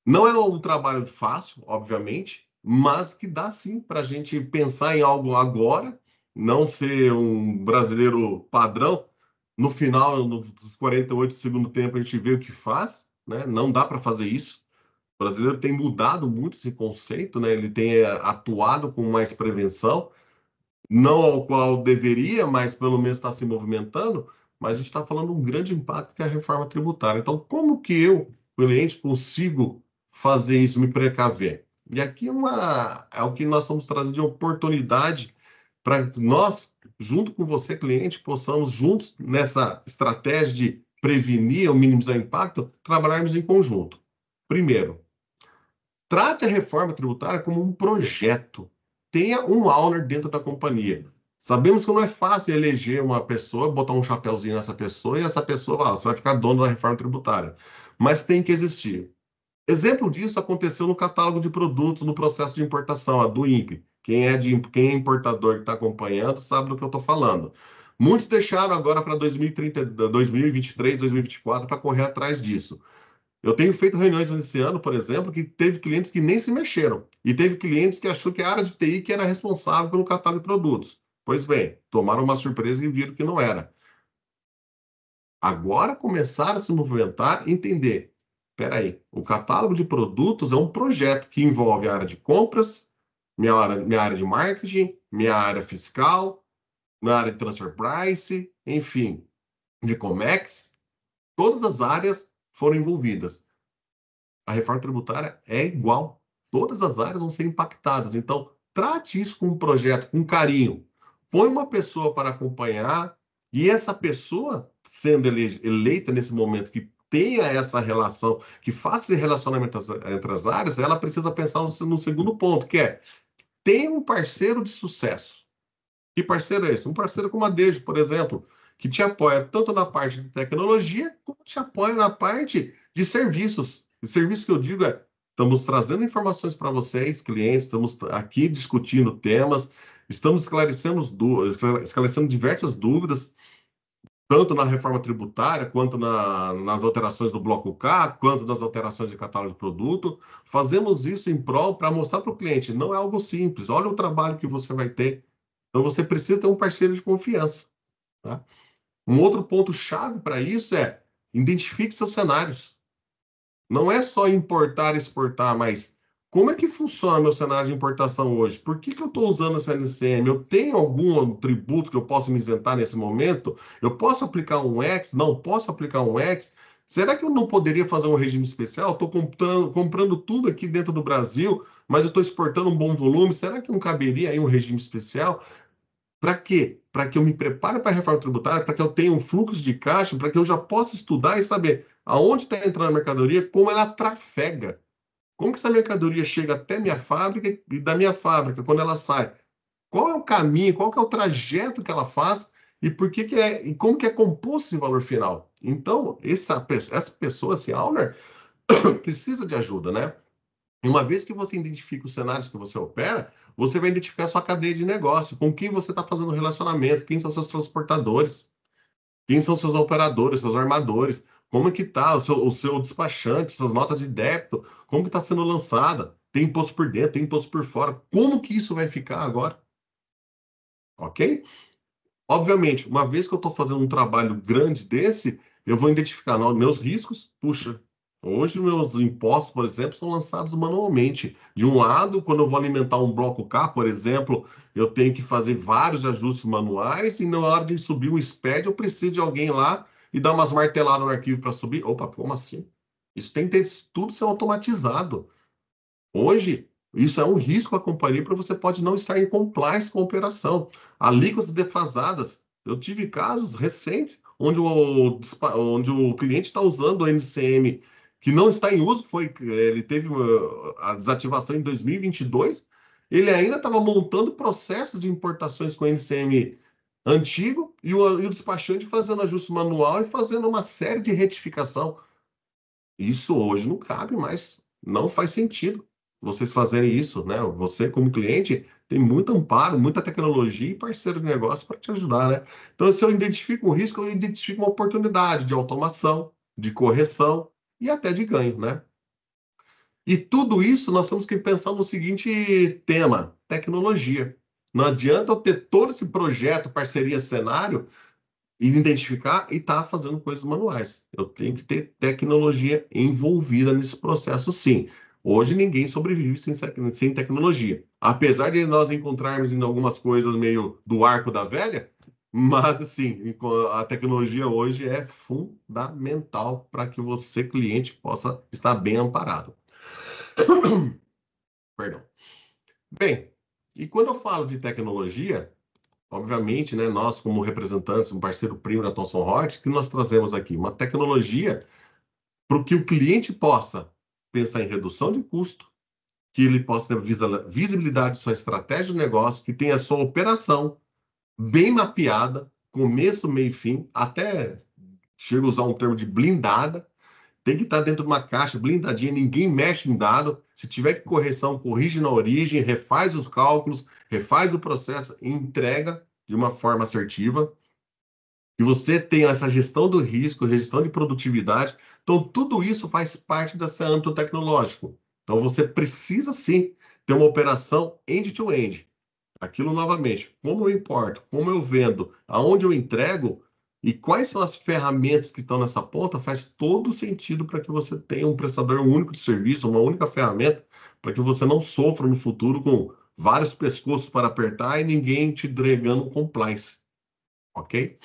Não é um trabalho fácil, obviamente, mas que dá sim para a gente pensar em algo agora, não ser um brasileiro padrão. No final, nos 48 segundos tempo, a gente vê o que faz, né? Não dá para fazer isso. O brasileiro tem mudado muito esse conceito, né? Ele tem atuado com mais prevenção, não ao qual deveria, mas pelo menos está se movimentando. Mas a gente está falando de um grande impacto que é a reforma tributária. Então, como que eu, cliente, consigo fazer isso, me precaver? E aqui é o que nós estamos trazendo de oportunidade para nós, junto com você, cliente, possamos juntos nessa estratégia de prevenir ou minimizar impacto, trabalharmos em conjunto. Primeiro, trate a reforma tributária como um projeto. Tenha um owner dentro da companhia. Sabemos que não é fácil eleger uma pessoa, botar um chapéuzinho nessa pessoa e essa pessoa, você vai ficar dono da reforma tributária. Mas tem que existir. Exemplo disso aconteceu no catálogo de produtos no processo de importação, a do INPE. Quem é importador que está acompanhando sabe do que eu estou falando. Muitos deixaram agora para 2030, 2023, 2024 para correr atrás disso. Eu tenho feito reuniões esse ano, por exemplo, que teve clientes que nem se mexeram. E teve clientes que achou que a área de TI que era responsável pelo catálogo de produtos. Pois bem, tomaram uma surpresa e viram que não era. Agora começaram a se movimentar e entender. Espera aí, o catálogo de produtos é um projeto que envolve a área de compras, minha área de marketing, minha área fiscal, minha área de transfer price, enfim, de Comex. Todas as áreas foram envolvidas. A reforma tributária é igual. Todas as áreas vão ser impactadas. Então, trate isso como um projeto, com carinho. Põe uma pessoa para acompanhar e essa pessoa, sendo eleita nesse momento, que tenha essa relação, que faça esse relacionamento entre as áreas, ela precisa pensar no segundo ponto, que é ter um parceiro de sucesso. Que parceiro é esse? Um parceiro como a Dejo, por exemplo, que te apoia tanto na parte de tecnologia, como te apoia na parte de serviços. E serviço que eu digo é, estamos trazendo informações para vocês, clientes, estamos aqui discutindo temas, estamos esclarecendo diversas dúvidas, tanto na reforma tributária, quanto nas alterações do Bloco K, quanto nas alterações de catálogo de produto. Fazemos isso em prol para mostrar para o cliente, não é algo simples, olha o trabalho que você vai ter. Então, você precisa ter um parceiro de confiança. Tá? Um outro ponto-chave para isso é identifique seus cenários. Não é só importar e exportar, mas como é que funciona meu cenário de importação hoje? Por que eu estou usando essa NCM? Eu tenho algum tributo que eu posso me isentar nesse momento? Eu posso aplicar um X? Não posso aplicar um X? Será que eu não poderia fazer um regime especial? Estou comprando tudo aqui dentro do Brasil, mas eu estou exportando um bom volume. Será que não caberia aí um regime especial? Para quê? Para que eu me prepare para a reforma tributária, para que eu tenha um fluxo de caixa, para que eu já possa estudar e saber aonde está entrando a mercadoria, como ela trafega. Como que essa mercadoria chega até minha fábrica e da minha fábrica, quando ela sai? Qual é o caminho, qual que é o trajeto que ela faz e por que que é, e como que é composto esse valor final? Então, essa pessoa, esse owner, precisa de ajuda, né? E uma vez que você identifica os cenários que você opera, você vai identificar a sua cadeia de negócio, com quem você está fazendo relacionamento, quem são seus transportadores, quem são seus operadores, seus armadores, como é que está o seu despachante, suas notas de débito, como que está sendo lançada, tem imposto por dentro, tem imposto por fora, como que isso vai ficar agora? Ok? Obviamente, uma vez que eu estou fazendo um trabalho grande desse, eu vou identificar meus riscos. Puxa, hoje meus impostos, por exemplo, são lançados manualmente. De um lado, quando eu vou alimentar um bloco K, por exemplo, eu tenho que fazer vários ajustes manuais e na hora de subir o SPED, eu preciso de alguém lá e dar umas marteladas no arquivo para subir. Opa, como assim? Isso tem que ter tudo ser automatizado. Hoje, isso é um risco à companhia para você pode não estar em compliance com a operação. Alíquotas defasadas. Eu tive casos recentes onde o cliente está usando o NCM que não está em uso, ele teve a desativação em 2022, ele ainda estava montando processos de importações com NCM antigo e o despachante fazendo ajuste manual e fazendo uma série de retificação. Isso hoje não cabe mais, não faz sentido vocês fazerem isso, né? Você, como cliente, tem muito amparo, muita tecnologia e parceiro de negócio para te ajudar, né? Então, se eu identifico um risco, eu identifico uma oportunidade de automação, de correção e até de ganho, né? E tudo isso nós temos que pensar no seguinte tema: tecnologia. Não adianta eu ter todo esse projeto, parceria, cenário, e identificar e estar fazendo coisas manuais. Eu tenho que ter tecnologia envolvida nesse processo, sim. Hoje ninguém sobrevive sem tecnologia. Apesar de nós encontrarmos em algumas coisas meio do arco da velha, mas assim, a tecnologia hoje é fundamental para que você, cliente, possa estar bem amparado. Perdão. Bem, e quando eu falo de tecnologia, obviamente, né, nós como representantes, um parceiro primo da Thomson Reuters, que nós trazemos aqui uma tecnologia para que o cliente possa pensar em redução de custo, que ele possa ter visibilidade de sua estratégia de negócio, que tenha a sua operação bem mapeada, começo, meio e fim, até chega a usar um termo de blindada, tem que estar dentro de uma caixa blindadinha, ninguém mexe em dado. Se tiver correção, corrige na origem, refaz os cálculos, refaz o processo e entrega de uma forma assertiva. E você tem essa gestão do risco, gestão de produtividade. Então, tudo isso faz parte desse âmbito tecnológico. Então, você precisa sim ter uma operação end-to-end. Aquilo novamente, como eu importo, como eu vendo, aonde eu entrego e quais são as ferramentas que estão nessa ponta, faz todo sentido para que você tenha um prestador único de serviço, uma única ferramenta, para que você não sofra no futuro com vários pescoços para apertar e ninguém te entregando compliance. Ok?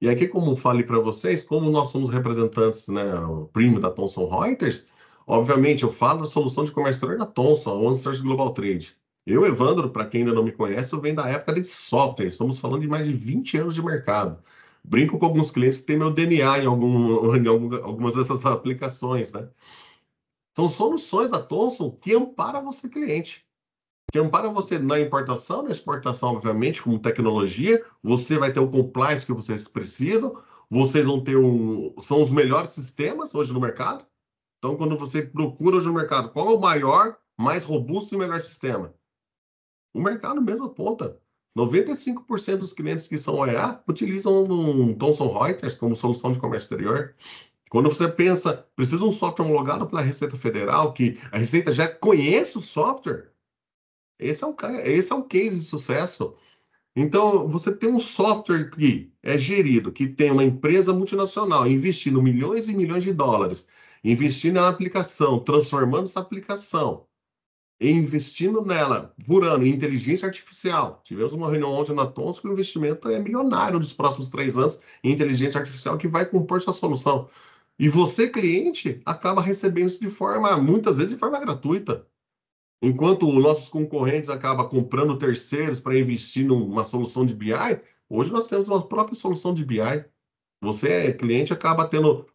E aqui, como eu falei para vocês, como nós somos representantes, né, o primo da Thomson Reuters, obviamente eu falo da solução de comércio exterior da Thomson, a OneSource Global Trade. Eu, Evandro, para quem ainda não me conhece, eu venho da época de software, estamos falando de mais de 20 anos de mercado. Brinco com alguns clientes que têm meu DNA em algumas dessas aplicações, né? São soluções da Thomson que amparam você, cliente. que ampara você na importação, na exportação, obviamente, como tecnologia. Você vai ter o compliance que vocês precisam, vocês vão ter são os melhores sistemas hoje no mercado. Então, quando você procura hoje no mercado, qual é o maior, mais robusto e melhor sistema? O mercado mesmo aponta. 95% dos clientes que são OEA utilizam um Thomson Reuters como solução de comércio exterior. Quando você pensa, precisa de um software homologado pela Receita Federal, que a Receita já conhece o software, esse é um case de sucesso. Então, você tem um software que é gerido, que tem uma empresa multinacional investindo milhões e milhões de dólares, investindo na aplicação, transformando essa aplicação, e investindo nela por ano em inteligência artificial. Tivemos uma reunião ontem na Tons que o investimento é milionário nos próximos 3 anos em inteligência artificial que vai compor sua solução. E você, cliente, acaba recebendo isso muitas vezes, de forma gratuita. Enquanto os nossos concorrentes acabam comprando terceiros para investir numa solução de BI, hoje nós temos uma própria solução de BI. Você, cliente, acaba tendo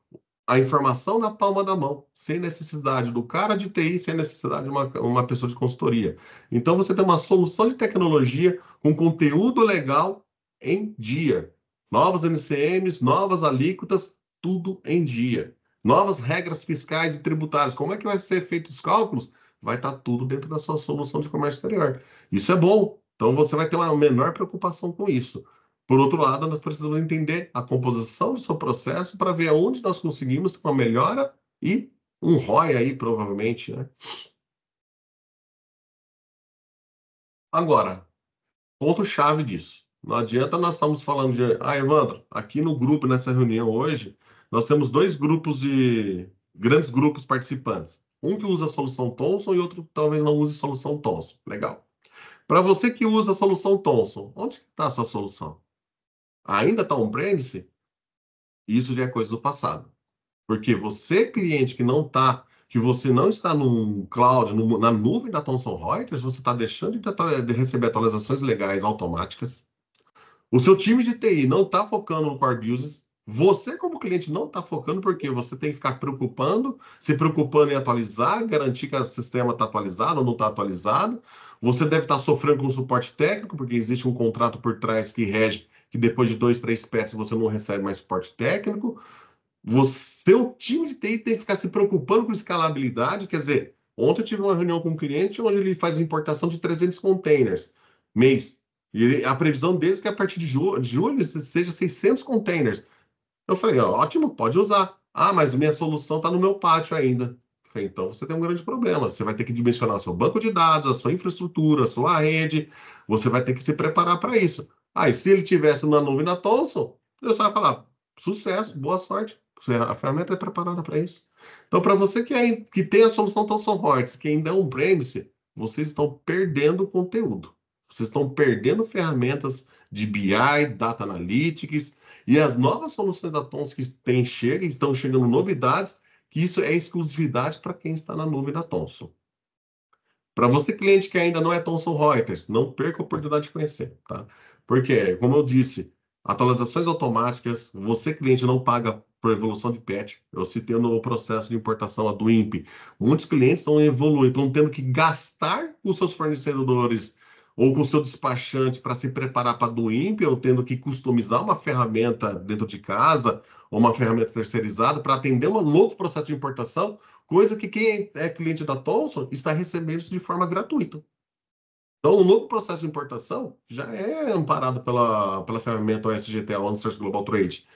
a informação na palma da mão, sem necessidade do cara de TI, sem necessidade de uma pessoa de consultoria. Então, você tem uma solução de tecnologia com conteúdo legal em dia. Novas NCMs, novas alíquotas, tudo em dia. Novas regras fiscais e tributárias. Como é que vai ser feito os cálculos? Vai estar tudo dentro da sua solução de comércio exterior. Isso é bom. Então, você vai ter uma menor preocupação com isso. Por outro lado, nós precisamos entender a composição do seu processo para ver aonde nós conseguimos ter uma melhora e um ROI aí, provavelmente, né? Agora, ponto-chave disso. Não adianta nós estamos falando de... Evandro, aqui no grupo, nessa reunião hoje, nós temos grandes grupos participantes. Um que usa a solução Thomson e outro que talvez não use a solução Thomson. Legal. Para você que usa a solução Thomson, onde está a sua solução? Ainda está on-premise? Isso já é coisa do passado. Porque você, cliente que você não está no cloud, na nuvem da Thomson Reuters, você está deixando de receber atualizações legais automáticas. O seu time de TI não está focando no core business. Você, como cliente, não está focando porque você tem que ficar se preocupando em atualizar, garantir que o sistema está atualizado ou não está atualizado. Você deve estar sofrendo com suporte técnico, porque existe um contrato por trás que rege que depois de 2, 3 patches você não recebe mais suporte técnico. O time de TI tem que ficar se preocupando com escalabilidade. Quer dizer, ontem eu tive uma reunião com um cliente onde ele faz importação de 300 containers mês. E a previsão deles é que a partir de julho seja 600 containers. Eu falei, ó, ótimo, pode usar. Ah, mas minha solução está no meu pátio ainda. Eu falei, então você tem um grande problema. Você vai ter que dimensionar o seu banco de dados, a sua infraestrutura, a sua rede. Você vai ter que se preparar para isso. Ah, e se ele tivesse na nuvem da Thomson, eu só ia falar, sucesso, boa sorte. A ferramenta é preparada para isso. Então, para você que tem a solução Thomson Reuters, que ainda é on-premise, vocês estão perdendo conteúdo. Vocês estão perdendo ferramentas de BI, Data Analytics, e as novas soluções da Thomson que estão chegando novidades, que isso é exclusividade para quem está na nuvem da Thomson. Para você, cliente que ainda não é Thomson Reuters, não perca a oportunidade de conhecer, tá? Porque, como eu disse, atualizações automáticas, você, cliente, não paga por evolução de patch. Eu citei no processo de importação a do INPE. Muitos clientes estão evoluindo, estão tendo que gastar com seus fornecedores ou com o seu despachante para se preparar para a do INPE, ou tendo que customizar uma ferramenta dentro de casa, ou uma ferramenta terceirizada para atender um novo processo de importação, coisa que quem é cliente da Thomson está recebendo isso de forma gratuita. Então, o novo processo de importação já é amparado pela ferramenta OSGTA, One Source Global Trade.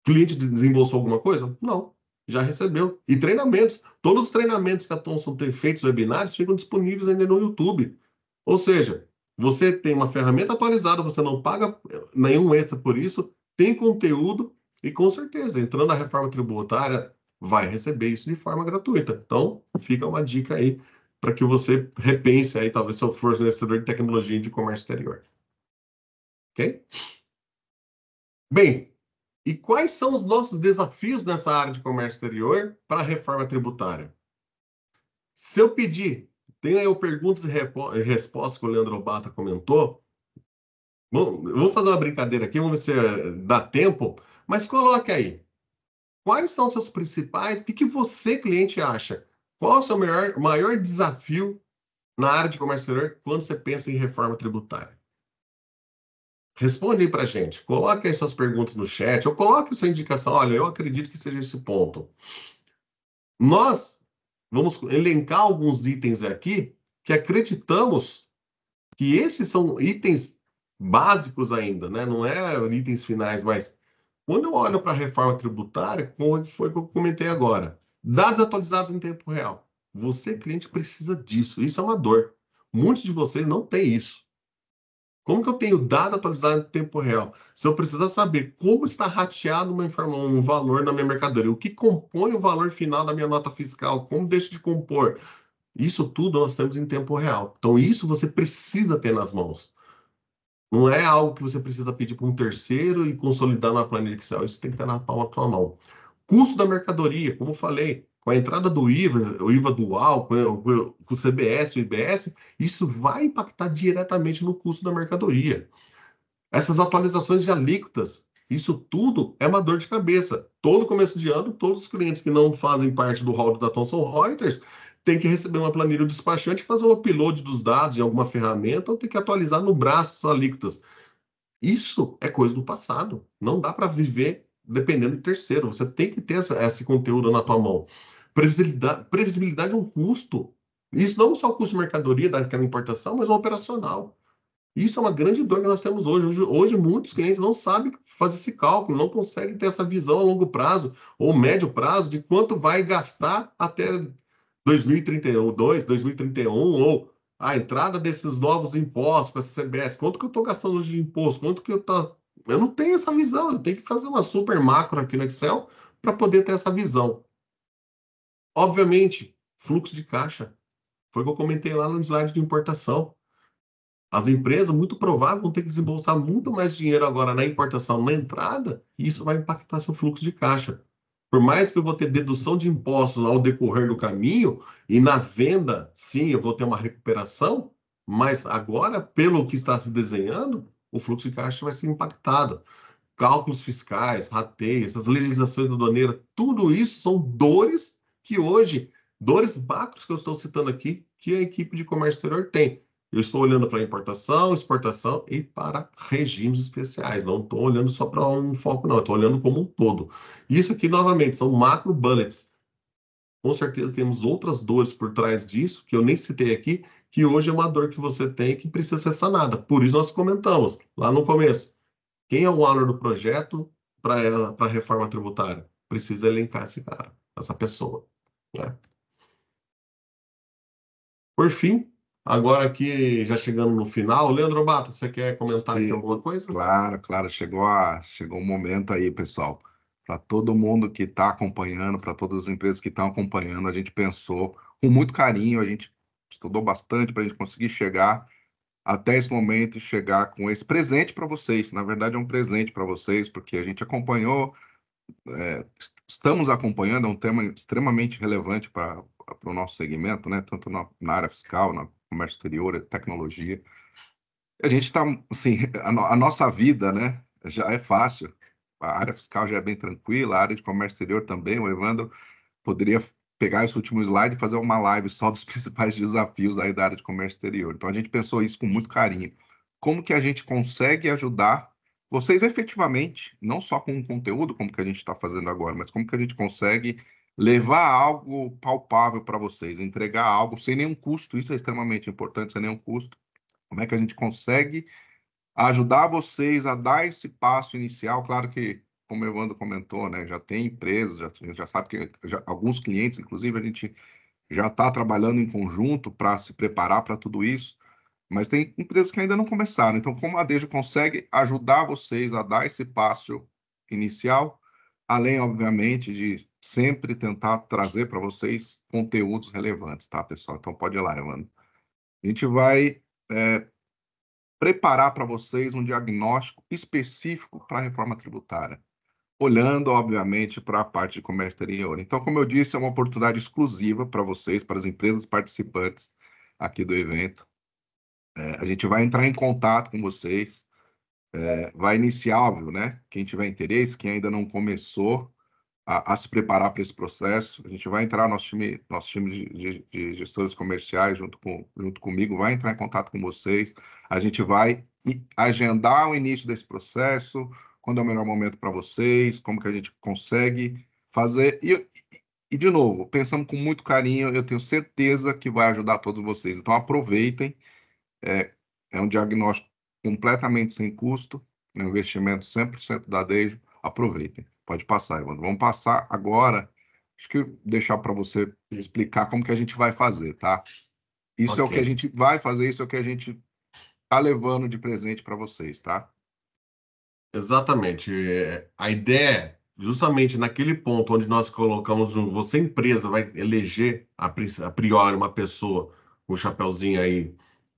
Cliente desembolsou alguma coisa? Não, já recebeu. E treinamentos. Todos os treinamentos que a Thomson tem feito, os webinários, ficam disponíveis ainda no YouTube. Ou seja, você tem uma ferramenta atualizada, você não paga nenhum extra por isso, tem conteúdo e, com certeza, entrando na reforma tributária, vai receber isso de forma gratuita. Então, fica uma dica aí para que você repense aí, talvez, se eu for fornecedor de tecnologia de comércio exterior. Ok? Bem, e quais são os nossos desafios nessa área de comércio exterior para a reforma tributária? Se eu pedir, tem aí o perguntas e respostas que o Leandro Bata comentou. Eu vou fazer uma brincadeira aqui, vamos ver se dá tempo, mas coloque aí. Quais são os seus principais? O que você, cliente, acha? Qual é o seu maior desafio na área de comércio exterior quando você pensa em reforma tributária? Responde aí para a gente. Coloque aí suas perguntas no chat, ou coloque sua indicação. Olha, eu acredito que seja esse ponto. Nós vamos elencar alguns itens aqui que acreditamos que esses são itens básicos ainda, né? Não é itens finais, mas quando eu olho para a reforma tributária, como foi que eu comentei agora, dados atualizados em tempo real. Você, cliente, precisa disso. Isso é uma dor. Muitos de vocês não têm isso. Como que eu tenho dado atualizado em tempo real? Se eu precisar saber como está rateado um valor na minha mercadoria, o que compõe o valor final da minha nota fiscal, como deixa de compor, isso tudo nós temos em tempo real. Então, isso você precisa ter nas mãos. Não é algo que você precisa pedir para um terceiro e consolidar na planilha Excel. Isso tem que estar na palma da tua mão. Custo da mercadoria, como eu falei, com a entrada do IVA, o IVA dual, com o CBS, o IBS, isso vai impactar diretamente no custo da mercadoria. Essas atualizações de alíquotas, isso tudo é uma dor de cabeça. Todo começo de ano, todos os clientes que não fazem parte do hall da Thomson Reuters têm que receber uma planilha do despachante, fazer um upload dos dados em alguma ferramenta ou ter que atualizar no braço as alíquotas. Isso é coisa do passado. Não dá para viver dependendo de terceiro. Você tem que ter esse conteúdo na tua mão. Previsibilidade é um custo. Isso não só o custo de mercadoria daquela importação, mas o operacional. Isso é uma grande dor que nós temos hoje. Hoje, muitos clientes não sabem fazer esse cálculo, não conseguem ter essa visão a longo prazo ou médio prazo de quanto vai gastar até 2032, 2031, ou a entrada desses novos impostos com essa CBS. Quanto que eu estou gastando hoje de imposto? Quanto que eu tô... Eu não tenho essa visão. Eu tenho que fazer uma super macro aqui no Excel para poder ter essa visão. Obviamente, fluxo de caixa. Foi o que eu comentei lá no slide de importação. As empresas, muito provável, vão ter que desembolsar muito mais dinheiro agora na importação, na entrada, e isso vai impactar seu fluxo de caixa. Por mais que eu vou ter dedução de impostos ao decorrer do caminho, e na venda, sim, eu vou ter uma recuperação, mas agora, pelo que está se desenhando, o fluxo de caixa vai ser impactado. Cálculos fiscais, rateio, essas legislações aduaneiras, tudo isso são dores que hoje, dores macros que eu estou citando aqui, que a equipe de comércio exterior tem. Eu estou olhando para importação, exportação e para regimes especiais. Não estou olhando só para um foco, não. Estou olhando como um todo. Isso aqui, novamente, são macro bullets. Com certeza temos outras dores por trás disso, que eu nem citei aqui, que hoje é uma dor que você tem que precisa ser sanada. Por isso nós comentamos lá no começo. Quem é o owner do projeto para a reforma tributária? Precisa elencar esse cara, essa pessoa, né? Por fim, agora aqui, já chegando no final, Leandro Bata, você quer comentar aqui Sim, alguma coisa? claro, claro. Chegou um momento aí, pessoal. Para todo mundo que está acompanhando, para todas as empresas que estão acompanhando, a gente pensou com muito carinho, a gente estudou bastante para a gente conseguir chegar até esse momento e chegar com esse presente para vocês. Na verdade, é um presente para vocês, porque a gente acompanhou, estamos acompanhando, é um tema extremamente relevante para o nosso segmento, né? Tanto na área fiscal, no comércio exterior, tecnologia. A gente está, assim, a nossa vida, né, já é fácil. A área fiscal já é bem tranquila, a área de comércio exterior também. O Evandro poderia pegar esse último slide e fazer uma live só dos principais desafios aí da área de comércio exterior. Então, a gente pensou isso com muito carinho. Como que a gente consegue ajudar vocês efetivamente, não só com o conteúdo, como que a gente está fazendo agora, mas como que a gente consegue levar algo palpável para vocês, entregar algo sem nenhum custo, isso é extremamente importante, sem nenhum custo. Como é que a gente consegue ajudar vocês a dar esse passo inicial? Claro que, como o Evandro comentou, né, já tem empresas, já sabe que alguns clientes, inclusive, a gente já está trabalhando em conjunto para se preparar para tudo isso, mas tem empresas que ainda não começaram. Então, como a Dejo consegue ajudar vocês a dar esse passo inicial, além, obviamente, de sempre tentar trazer para vocês conteúdos relevantes, tá, pessoal? Então, pode ir lá, Evandro. A gente vai preparar para vocês um diagnóstico específico para a reforma tributária, olhando, obviamente, para a parte de comércio exterior. Então, como eu disse, é uma oportunidade exclusiva para vocês, para as empresas participantes aqui do evento. A gente vai entrar em contato com vocês, vai iniciar, óbvio, né? Quem tiver interesse, quem ainda não começou, a se preparar para esse processo. A gente vai entrar, nosso time de gestores comerciais, junto comigo, vai entrar em contato com vocês. A gente vai agendar o início desse processo, quando é o melhor momento para vocês, como que a gente consegue fazer. E, de novo, pensando com muito carinho, eu tenho certeza que vai ajudar todos vocês. Então, aproveitem. É um diagnóstico completamente sem custo, é um investimento 100% da Deijo. Aproveitem. Pode passar, Evandro. Vamos passar agora. Acho que deixar para você explicar como que a gente vai fazer, tá? Isso é o que a gente vai fazer, isso é o que a gente está levando de presente para vocês, tá? Exatamente. A ideia é justamente naquele ponto onde nós colocamos você empresa vai eleger a priori uma pessoa com um chapéuzinho aí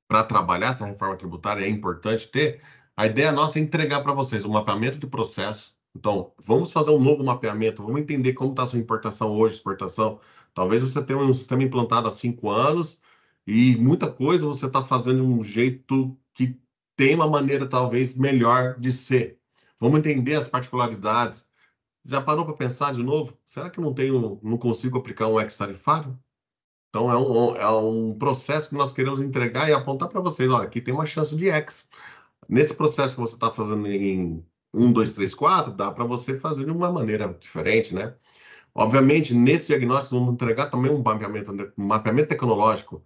para trabalhar essa reforma tributária, é importante ter. A ideia nossa é entregar para vocês um mapeamento de processo. Então, vamos fazer um novo mapeamento, vamos entender como está a sua importação hoje, exportação. Talvez você tenha um sistema implantado há 5 anos e muita coisa você está fazendo de um jeito que tem uma maneira talvez melhor de ser. Vamos entender as particularidades. Já parou para pensar de novo? Será que eu não consigo aplicar um ex-tarifário? Então, é um processo que nós queremos entregar e apontar para vocês. Olha, aqui tem uma chance de ex. Nesse processo que você está fazendo em 1, 2, 3, 4, dá para você fazer de uma maneira diferente, né? Obviamente, nesse diagnóstico, vamos entregar também um mapeamento tecnológico.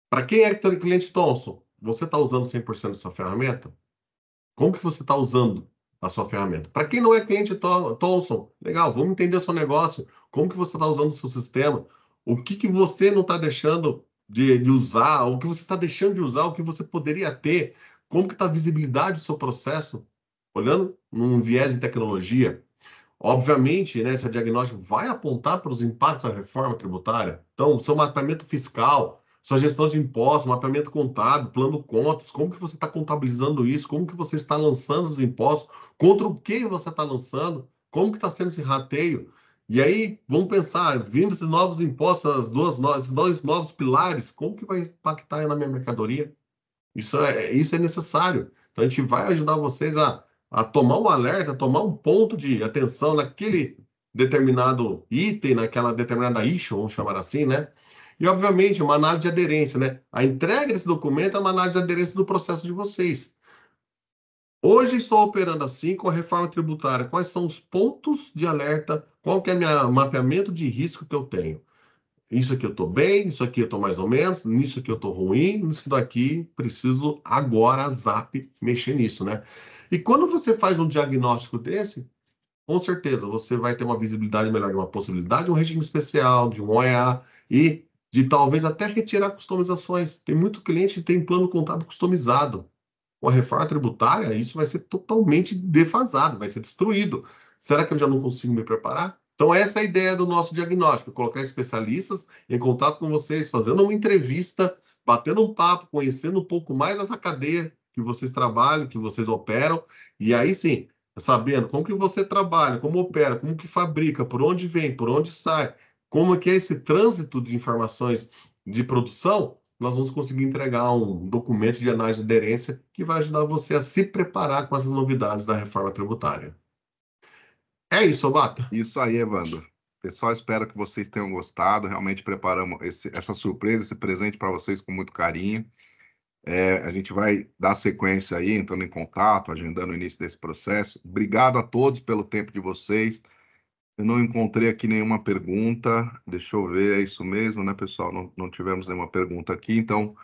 Para quem é cliente Thomson, você está usando 100% da sua ferramenta? Como que você está usando a sua ferramenta? Para quem não é cliente Thomson, legal, vamos entender o seu negócio, como que você está usando o seu sistema, o que você não está deixando de usar, o que você está deixando de usar, o que você poderia ter, como que está a visibilidade do seu processo, olhando num viés de tecnologia. Obviamente, né, esse diagnóstico vai apontar para os impactos da reforma tributária. Então, seu mapeamento fiscal, sua gestão de impostos, mapeamento contábil, plano contas, como que você está contabilizando isso, como que você está lançando os impostos, contra o que você está lançando, como que está sendo esse rateio. E aí, vamos pensar, vindo esses novos impostos, esses dois novos pilares, como que vai impactar na minha mercadoria? Isso é necessário. Então, a gente vai ajudar vocês a tomar um alerta, tomar um ponto de atenção naquele determinado item, naquela determinada issue, vamos chamar assim, né? E, obviamente, uma análise de aderência, né? A entrega desse documento é uma análise de aderência do processo de vocês. Hoje estou operando assim com a reforma tributária. Quais são os pontos de alerta? Qual que é o meu mapeamento de risco que eu tenho? Isso aqui eu estou bem, isso aqui eu estou mais ou menos, nisso aqui eu estou ruim, nisso daqui preciso agora, a ZAP, mexer nisso, né? E quando você faz um diagnóstico desse, com certeza você vai ter uma visibilidade melhor de uma possibilidade de um regime especial, de um OEA e de talvez até retirar customizações. Tem muito cliente que tem plano contábil customizado. Com a reforma tributária, isso vai ser totalmente defasado, vai ser destruído. Será que eu já não consigo me preparar? Então, essa é a ideia do nosso diagnóstico: colocar especialistas em contato com vocês, fazendo uma entrevista, batendo um papo, conhecendo um pouco mais essa cadeia que vocês trabalham, que vocês operam, e aí sim, sabendo como que você trabalha, como opera, como que fabrica, por onde vem, por onde sai, como que é esse trânsito de informações de produção, nós vamos conseguir entregar um documento de análise de aderência que vai ajudar você a se preparar com essas novidades da reforma tributária. É isso, Obata. Isso aí, Evandro. Pessoal, espero que vocês tenham gostado. Realmente preparamos essa surpresa, esse presente para vocês com muito carinho. A gente vai dar sequência aí, entrando em contato, agendando o início desse processo. Obrigado a todos pelo tempo de vocês. Eu não encontrei aqui nenhuma pergunta. Deixa eu ver, é isso mesmo, né, pessoal? Não tivemos nenhuma pergunta aqui, então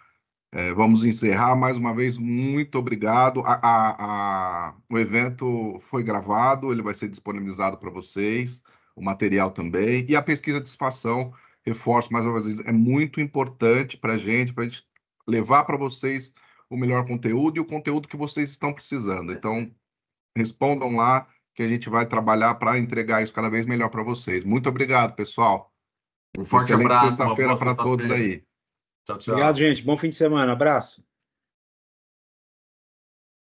vamos encerrar. Mais uma vez, muito obrigado. O evento foi gravado, ele vai ser disponibilizado para vocês, o material também. E a pesquisa de satisfação, reforço mais uma vez, é muito importante para a gente levar para vocês o melhor conteúdo e o conteúdo que vocês estão precisando. Então, respondam lá, que a gente vai trabalhar para entregar isso cada vez melhor para vocês. Muito obrigado, pessoal. Um forte Excelente abraço, uma sexta-feira boa para todos sexta-feira. aí. Tchau, tchau. Obrigado, gente. Bom fim de semana. Abraço.